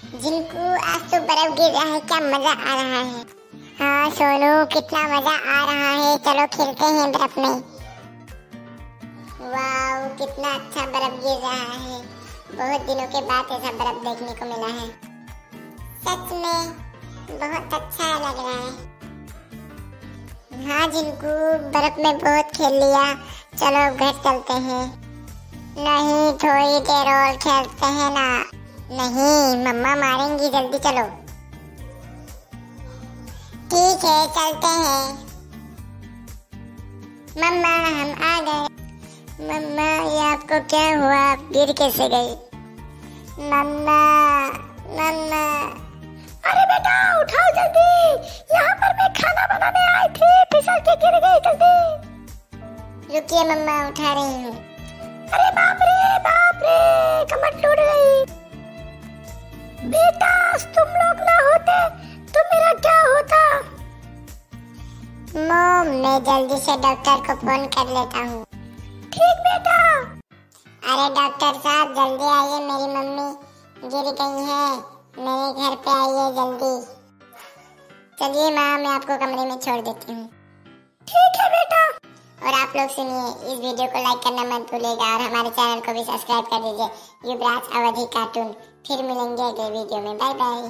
जिनको आज तो बर्फ गिर रहा है, क्या मजा आ रहा है। हाँ सोनू, कितना मजा आ रहा है, चलो खेलते हैं बर्फ में। वाह, कितना अच्छा बर्फ गिर रहा है। बहुत दिनों के बाद ऐसा बर्फ देखने को मिला है। सच में बहुत अच्छा लग रहा है। हाँ जिनको, बर्फ में बहुत खेल लिया, चलो घर चलते हैं। नहीं, थोड़ी देर और खेलते हैं ना। नहीं, मम्मा मारेंगी, जल्दी चलो। ठीक है, चलते हैं। मम्मा हम आ गए। मम्मा ये आपको क्या हुआ, आप गिर कैसे गई? मम्मा मम्मा। अरे बेटा उठाओ जल्दी, यहाँ पर मैं खाना बनाने आई थी, फिसल के गिर गई जल्दी। रुकिए मम्मा, उठा रही हूँ। अरे बाप रे, कमर टूट गई। बेटा तुम लोग ना होते तो मेरा क्या होता? मॉम, मैं जल्दी से डॉक्टर को फोन कर लेता हूँ। ठीक बेटा। अरे डॉक्टर साहब जल्दी आइए, मेरी मम्मी गिर गई है, मेरे घर पे आइए जल्दी। चलिए माँ, मैं आपको कमरे में छोड़ देती हूँ। ठीक है बेटा। और आप लोग सुनिए, इस वीडियो को लाइक करना मत भूलिएगा और हमारे चैनल को भी सब्सक्राइब कर दीजिए, युवराज अवधी कार्टून। फिर मिलेंगे अगले वीडियो में, बाय बाय।